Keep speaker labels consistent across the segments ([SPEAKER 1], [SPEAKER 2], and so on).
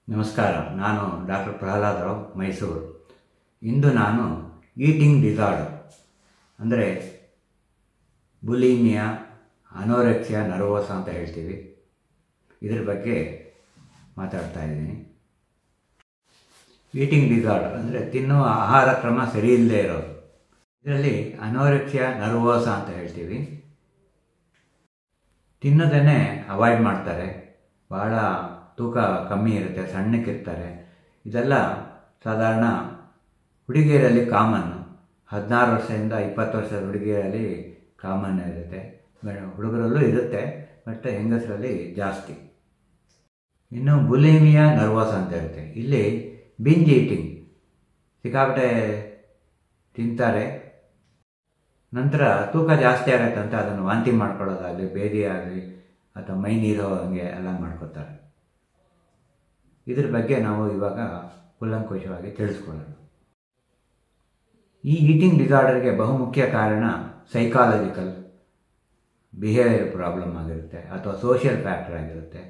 [SPEAKER 1] ನಮಸ್ಕಾರ. ನಾನು ಡಾಕ್ಟರ್ ಪ್ರಹ್ಲಾದ್ ರಾವ್, ಮೈಸೂರು. ಇಂದು ನಾನು ಈಟಿಂಗ್ ಡಿಸಾರ್ಡರ್ ಅಂದರೆ ಬುಲಿಮಿಯಾ, ಅನೋರೆಕ್ಸಿಯಾ ನರ್ವೋಸ ಅಂತ ಹೇಳ್ತೀವಿ, ಇದ್ರ ಬಗ್ಗೆ ಮಾತಾಡ್ತಾ ಇದ್ದೀನಿ. ಈಟಿಂಗ್ ಡಿಸಾರ್ಡರ್ ಅಂದರೆ ತಿನ್ನುವ ಆಹಾರ ಕ್ರಮ ಸರಿ ಇಲ್ಲದೆ ಇರೋದು. ಇದರಲ್ಲಿ ಅನೋರೆಕ್ಸಿಯಾ ನರ್ವೋಸ ಅಂತ ಹೇಳ್ತೀವಿ. ತಿನ್ನೋದನ್ನೇ ಅವಾಯ್ಡ್ ಮಾಡ್ತಾರೆ, ಭಾಳ ತೂಕ ಕಮ್ಮಿ ಇರುತ್ತೆ, ಸಣ್ಣಕ್ಕಿರ್ತಾರೆ. ಇದೆಲ್ಲ ಸಾಧಾರಣ ಹುಡುಗಿಯರಲ್ಲಿ ಕಾಮನ್ನು. 16 ವರ್ಷದಿಂದ 20 ವರ್ಷದ ಹುಡುಗಿಯರಲ್ಲಿ ಕಾಮನ್ ಇರುತ್ತೆ. ಹುಡುಗರಲ್ಲೂ ಇರುತ್ತೆ, ಬಟ್ ಹೆಂಗಸರಲ್ಲಿ ಜಾಸ್ತಿ. ಇನ್ನು ಬುಲಿಮಿಯಾ ನರ್ವೋಸ ಅಂತ ಇರುತ್ತೆ. ಇಲ್ಲಿ ಬಿಂಜ್ ಈಟಿಂಗ್, ಸಿಕ್ಕಾಪಟ್ಟೆ ತಿಂತಾರೆ, ನಂತರ ತೂಕ ಜಾಸ್ತಿ ಆಗುತ್ತೆ ಅಂತ ಅದನ್ನು ವಾಂತಿ ಮಾಡ್ಕೊಳ್ಳೋದಾಗಲಿ, ಬೇದಿ ಆಗಲಿ ಅಥವಾ ಮೈ ನೀರು ಹಂಗೆ ಎಲ್ಲ ಮಾಡ್ಕೋತಾರೆ. ಇದ್ರ ಬಗ್ಗೆ ನಾವು ಇವಾಗ ಕೂಲಂಕುಷವಾಗಿ ತಿಳಿಸ್ಕೊಳ್ಳೋಣ. ಈ ಈಟಿಂಗ್ ಡಿಸಾರ್ಡರ್ಗೆ ಬಹುಮುಖ್ಯ ಕಾರಣ ಸೈಕಾಲಜಿಕಲ್ ಬಿಹೇವಿಯರ್ ಪ್ರಾಬ್ಲಮ್ ಆಗಿರುತ್ತೆ ಅಥವಾ ಸೋಷಿಯಲ್ ಫ್ಯಾಕ್ಟರ್ ಆಗಿರುತ್ತೆ.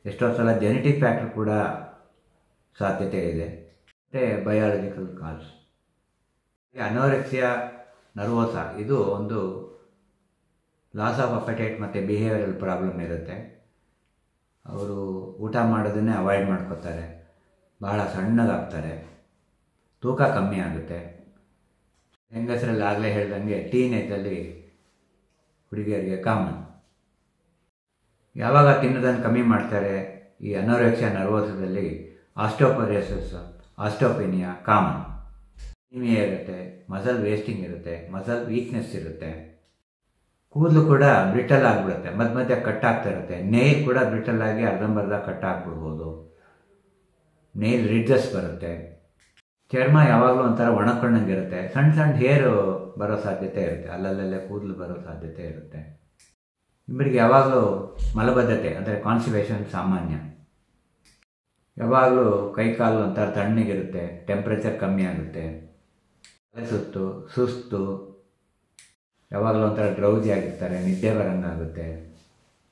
[SPEAKER 1] ಎಷ್ಟೋ ಸಲ ಜೆನೆಟಿಕ್ ಫ್ಯಾಕ್ಟರ್ ಕೂಡ ಸಾಧ್ಯತೆ ಇದೆ, ಮತ್ತು ಬಯಾಲಜಿಕಲ್ ಕಾಸ್. ಅನೋರೆಕ್ಸಿಯಾ ನರ್ವೋಸ ಇದು ಒಂದು ಲಾಸ್ ಆಫ್ ಅಪಟೈಟ್ ಮತ್ತು ಬಿಹೇವಿಯರಲ್ ಪ್ರಾಬ್ಲಮ್ ಇರುತ್ತೆ. ಅವರು ಊಟ ಮಾಡೋದನ್ನೇ ಅವಾಯ್ಡ್ ಮಾಡ್ಕೋತಾರೆ, ಭಾಳ ಸಣ್ಣಗಾಗ್ತಾರೆ, ತೂಕ ಕಮ್ಮಿ ಆಗುತ್ತೆ. ಹೆಂಗಸರಲ್ಲಿ ಆಗಲೇ ಹೇಳ್ದಂಗೆ ಟೀನೇಜಲ್ಲಿ ಹುಡುಗಿಯರಿಗೆ ಕಾಮನ್. ಯಾವಾಗ ತಿನ್ನೋದನ್ನು ಕಮ್ಮಿ ಮಾಡ್ತಾರೆ, ಈ ಅನೋರೆಕ್ಸಿಯಾ ನರ್ವೋಸದಲ್ಲಿ ಆಸ್ಟೋಪೊರೋಸಿಸ್, ಆಸ್ಟೋಪೆನಿಯಾ ಕಾಮನ್. ಅನಿಮಿಯಾ ಇರುತ್ತೆ, ಮಸಲ್ ವೇಸ್ಟಿಂಗ್ ಇರುತ್ತೆ, ಮಸಲ್ ವೀಕ್ನೆಸ್ ಇರುತ್ತೆ. ಕೂದಲು ಕೂಡ ಬ್ರಿಟಲ್ ಆಗಿಬಿಡುತ್ತೆ, ಮಧ್ಯ ಕಟ್ಟಾಗ್ತಾ ಇರುತ್ತೆ. ನೇಲ್ ಕೂಡ ಬ್ರಿಟಲ್ ಆಗಿ ಅರ್ಧಂಬರ್ಧ ಕಟ್ಟಾಗ್ಬಿಡ್ಬೋದು. ನೇಲ್ ರಿಡ್ಜಸ್ ಬರುತ್ತೆ. ಚರ್ಮ ಯಾವಾಗಲೂ ಒಂಥರ ಒಣಕೊಂಡಂಗಿರುತ್ತೆ, ಸಣ್ಣ ಸಣ್ಣ ಹೇರು ಬರೋ ಸಾಧ್ಯತೆ ಇರುತ್ತೆ, ಅಲ್ಲಲ್ಲೇ ಕೂದಲು ಬರೋ ಸಾಧ್ಯತೆ ಇರುತ್ತೆ. ಇಬ್ಬರಿಗೆ ಯಾವಾಗಲೂ ಮಲಬದ್ಧತೆ ಅಂದರೆ ಕಾನ್ಸ್ಟಿಪೇಷನ್ ಸಾಮಾನ್ಯ. ಯಾವಾಗಲೂ ಕೈಕಾಲು ಒಂಥರ ತಣ್ಣಗಿರುತ್ತೆ, ಟೆಂಪ್ರೇಚರ್ ಕಮ್ಮಿ ಆಗುತ್ತೆ, ಸುಸ್ತು, ಯಾವಾಗಲೂ ಒಂಥರ ಡ್ರೌಸಿ ಆಗಿರ್ತಾರೆ, ನಿದ್ದೆ ಬರೋಂಗಾಗುತ್ತೆ,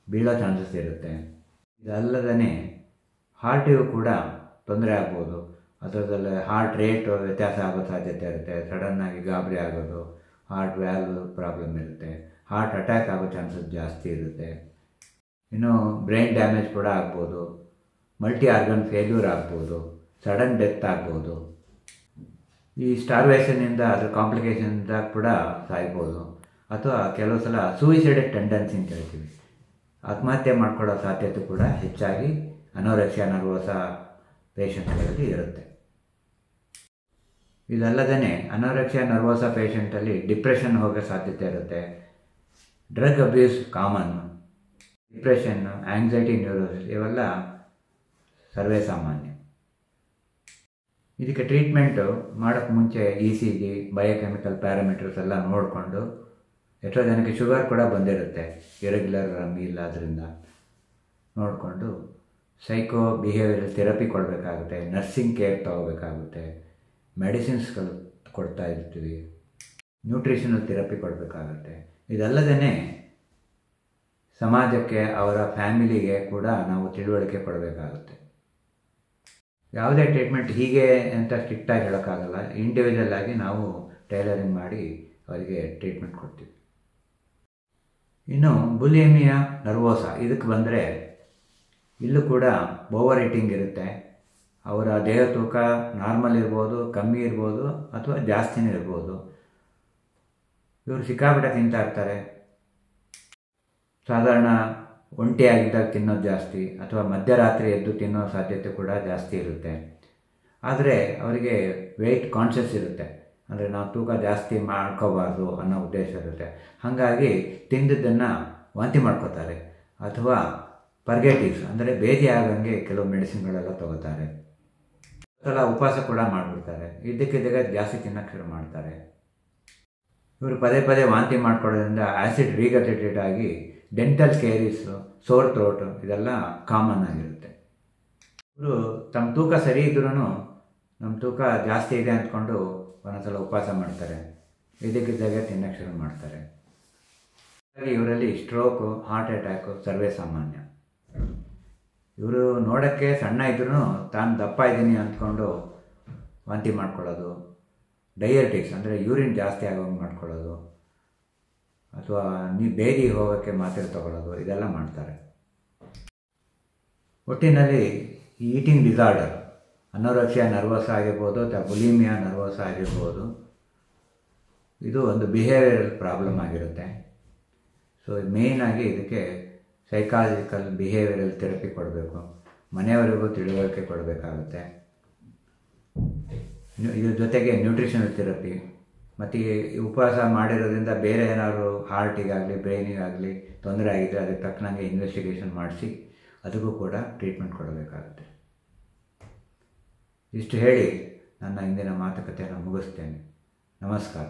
[SPEAKER 1] ಬೀಳೋ ಚಾನ್ಸಸ್ ಇರುತ್ತೆ. ಇದಲ್ಲದೇ ಹಾರ್ಟಿಗೂ ಕೂಡ ತೊಂದರೆ ಆಗ್ಬೋದು. ಅದರದಲ್ಲಿ ಹಾರ್ಟ್ ರೇಟ್ ವ್ಯತ್ಯಾಸ ಆಗೋ ಸಾಧ್ಯತೆ ಇರುತ್ತೆ, ಸಡನ್ನಾಗಿ ಗಾಬರಿ ಆಗೋದು, ಹಾರ್ಟ್ ವ್ಯಾಲ್ವ್ ಪ್ರಾಬ್ಲಮ್ ಇರುತ್ತೆ, ಹಾರ್ಟ್ ಅಟ್ಯಾಕ್ ಆಗೋ ಚಾನ್ಸಸ್ ಜಾಸ್ತಿ ಇರುತ್ತೆ. ಇನ್ನು ಬ್ರೈನ್ ಡ್ಯಾಮೇಜ್ ಕೂಡ ಆಗ್ಬೋದು, ಮಲ್ಟಿ ಆರ್ಗನ್ ಫೇಲ್ಯೂರ್ ಆಗ್ಬೋದು, ಸಡನ್ ಡೆತ್ ಆಗ್ಬೋದು. ಈ ಸ್ಟಾರ್ವೇಷನಿಂದ ಅದರ ಕಾಂಪ್ಲಿಕೇಶನ್ನಿಂದ ಕೂಡ ಸಾಯ್ಬೋದು. ಅಥವಾ ಕೆಲವು ಸಲ ಸೂಯಿಸೈಡ್ ಟೆಂಡೆನ್ಸಿ ಅಂತ ಹೇಳ್ತೀವಿ, ಆತ್ಮಹತ್ಯೆ ಮಾಡ್ಕೊಳ್ಳೋ ಸಾಧ್ಯತೆ ಕೂಡ ಹೆಚ್ಚಾಗಿ ಅನೋರೆಕ್ಸಿಯಾ ನರ್ವೋಸ ಪೇಷಂಟ್ಗಳಲ್ಲಿ ಇರುತ್ತೆ. ಇದಲ್ಲದೇ ಅನೋರೆಕ್ಸಿಯಾ ನರ್ವೋಸ ಪೇಷಂಟಲ್ಲಿ ಡಿಪ್ರೆಷನ್ ಹೋಗೋ ಸಾಧ್ಯತೆ ಇರುತ್ತೆ. Drug abuse common. Depression, anxiety, neurosis ಇವೆಲ್ಲ ಸರ್ವೇ ಸಾಮಾನ್ಯ. ಇದಕ್ಕೆ ಟ್ರೀಟ್ಮೆಂಟು ಮಾಡೋಕ್ಕೆ ಮುಂಚೆ ECG, ಬಯೋಕೆಮಿಕಲ್ ಪ್ಯಾರಾಮೀಟರ್ಸ್ ಎಲ್ಲ ನೋಡಿಕೊಂಡು, ಎಷ್ಟೋ ಜನಕ್ಕೆ ಶುಗರ್ ಕೂಡ ಬಂದಿರುತ್ತೆ, ಇರೆಗ್ಯುಲರ್ ಮೀಲ್ ಆದ್ದರಿಂದ ನೋಡಿಕೊಂಡು ಸೈಕೋ ಬಿಹೇವಿಯರಲ್ ಥೆರಪಿ ಕೊಡಬೇಕಾಗುತ್ತೆ, ನರ್ಸಿಂಗ್ ಕೇರ್ ತೊಗೋಬೇಕಾಗುತ್ತೆ, ಮೆಡಿಸಿನ್ಸ್ಗಳು ಕೊಡ್ತಾ ಇರ್ತೀವಿ, ನ್ಯೂಟ್ರಿಷನಲ್ ಥೆರಪಿ ಕೊಡಬೇಕಾಗುತ್ತೆ. ಇದಲ್ಲದೇ ಸಮಾಜಕ್ಕೆ, ಅವರ ಫ್ಯಾಮಿಲಿಗೆ ಕೂಡ ನಾವು ತಿಳುವಳಿಕೆ ಕೊಡಬೇಕಾಗುತ್ತೆ. ಯಾವುದೇ ಟ್ರೀಟ್ಮೆಂಟ್ ಹೀಗೆ ಅಂತ ಸ್ಟ್ರಿಕ್ಟಾಗಿ ಹೇಳೋಕ್ಕಾಗಲ್ಲ, ಇಂಡಿವಿಜುವಲ್ ಆಗಿ ನಾವು ಟೈಲರಿಂಗ್ ಮಾಡಿ ಅವರಿಗೆ ಟ್ರೀಟ್ಮೆಂಟ್ ಕೊಡ್ತೀವಿ. ಇನ್ನು ಬುಲಿಮಿಯಾ ನರ್ವೋಸ ಇದಕ್ಕೆ ಬಂದರೆ, ಇಲ್ಲೂ ಕೂಡ ಓವರ್ ಈಟಿಂಗ್ ಇರುತ್ತೆ. ಅವರ ದೇಹ ತೂಕ ನಾರ್ಮಲ್ ಇರ್ಬೋದು, ಕಮ್ಮಿ ಇರ್ಬೋದು, ಅಥವಾ ಜಾಸ್ತಿನೇ ಇರ್ಬೋದು. ಇವರು ಸಿಕ್ಕಾಪಟ್ಟೆ ತಿಂತಾ ಇರ್ತಾರೆ. ಸಾಧಾರಣ ಒಂಟಿಯಾಗಿದ್ದಾಗ ತಿನ್ನೋದು ಜಾಸ್ತಿ, ಅಥವಾ ಮಧ್ಯರಾತ್ರಿ ಎದ್ದು ತಿನ್ನೋ ಸಾಧ್ಯತೆ ಕೂಡ ಜಾಸ್ತಿ ಇರುತ್ತೆ. ಆದರೆ ಅವರಿಗೆ ವೆಯ್ಟ್ ಕಾನ್ಷಿಯಸ್ ಇರುತ್ತೆ, ಅಂದರೆ ನಾವು ತೂಕ ಜಾಸ್ತಿ ಮಾಡ್ಕೋಬಾರ್ದು ಅನ್ನೋ ಉದ್ದೇಶ ಇರುತ್ತೆ. ಹಾಗಾಗಿ ತಿಂದಿದ್ದನ್ನು ವಾಂತಿ ಮಾಡ್ಕೋತಾರೆ, ಅಥವಾ ಪರ್ಗೇಟಿವ್ಸ್ ಅಂದರೆ ಬೇದಿ ಆಗಂಗೆ ಕೆಲವು ಮೆಡಿಸಿನ್ಗಳೆಲ್ಲ ತೊಗೋತಾರೆ. ಸಲ ಉಪವಾಸ ಕೂಡ ಮಾಡಿಬಿಡ್ತಾರೆ, ಇದ್ದಕ್ಕಿದ್ದಾಗ ಜಾಸ್ತಿ ತಿನ್ನೋಕ್ಕೆ ಶುರು ಮಾಡ್ತಾರೆ. ಇವರು ಪದೇ ವಾಂತಿ ಮಾಡ್ಕೊಳ್ಳೋದ್ರಿಂದ ಆ್ಯಸಿಡ್ ರೀಗಟೇಟೆಡ್ ಆಗಿ ಡೆಂಟಲ್ ಕೇರೀಸು, ಸೋರ್ ಥ್ರೋಟು ಇದೆಲ್ಲ ಕಾಮನ್ ಆಗಿರುತ್ತೆ. ಇವರು ತಮ್ಮ ತೂಕ ಸರಿ ಇದ್ರೂ ನಮ್ಮ ತೂಕ ಜಾಸ್ತಿ ಇದೆ ಅಂದ್ಕೊಂಡು ಒಂದೊಂದ್ಸಲ ಉಪವಾಸ ಮಾಡ್ತಾರೆ, ಇದಕ್ಕಿದ್ದಾಗ ತಿನ್ನೋಕ್ಕೆ ಶುರು ಮಾಡ್ತಾರೆ. ಹಾಗಾಗಿ ಇವರಲ್ಲಿ ಸ್ಟ್ರೋಕು, ಹಾರ್ಟ್ ಅಟ್ಯಾಕು ಸರ್ವೇ ಸಾಮಾನ್ಯ. ಇವರು ನೋಡೋಕ್ಕೆ ಸಣ್ಣ ಇದ್ರೂ ತಾನು ದಪ್ಪ ಇದ್ದೀನಿ ಅಂದ್ಕೊಂಡು ವಾಂತಿ ಮಾಡ್ಕೊಳ್ಳೋದು, ಡಯಟಿಕ್ಸ್ ಅಂದರೆ ಯೂರಿನ್ ಜಾಸ್ತಿ ಆಗೋಂಗೆ ಮಾಡ್ಕೊಳ್ಳೋದು, ಅಥವಾ ಬೇದಿ ಹೋಗೋಕ್ಕೆ ಮಾತ್ರೆ ತಗೊಳ್ಳೋದು, ಇದೆಲ್ಲ ಮಾಡ್ತಾರೆ. ಒಟ್ಟಿನಲ್ಲಿ ಈ ಈಟಿಂಗ್ ಡಿಸಾರ್ಡರ್, ಅನೋರೆಕ್ಸಿಯಾ ನರ್ವಸ್ ಆಗಿರ್ಬೋದು ಅಥವಾ ಬುಲಿಮಿಯಾ ನರ್ವಸ್ ಆಗಿರ್ಬೋದು, ಇದು ಒಂದು ಬಿಹೇವಿಯರಲ್ ಪ್ರಾಬ್ಲಮ್ ಆಗಿರುತ್ತೆ. ಸೊ ಮೇಯ್ನಾಗಿ ಇದಕ್ಕೆ ಸೈಕಾಲಜಿಕಲ್ ಬಿಹೇವಿಯರಲ್ ಥೆರಪಿ ಕೊಡಬೇಕು, ಮನೆಯವರಿಗೂ ತಿಳುವಳಿಕೆ ಕೊಡಬೇಕಾಗುತ್ತೆ. ಇದ್ರ ಜೊತೆಗೆ ನ್ಯೂಟ್ರಿಷನಲ್ ಥೆರಪಿ, ಮತ್ತು ಈ ಉಪವಾಸ ಮಾಡಿರೋದ್ರಿಂದ ಬೇರೆ ಏನಾದರೂ ಹಾರ್ಟಿಗಾಗಲಿ ಬ್ರೈನಿಗಾಗಲಿ ತೊಂದರೆ ಆಗಿದ್ದರೆ ಅದಕ್ಕೆ ತಕ್ಕನಂಗೆ ಇನ್ವೆಸ್ಟಿಗೇಷನ್ ಮಾಡಿಸಿ ಅದಕ್ಕೂ ಕೂಡ ಟ್ರೀಟ್ಮೆಂಟ್ ಕೊಡಬೇಕಾಗುತ್ತೆ. ಇಷ್ಟು ಹೇಳಿ ನನ್ನ ಇಂದಿನ ಮಾತುಕತೆಯನ್ನು ಮುಗಿಸ್ತೇನೆ. ನಮಸ್ಕಾರ.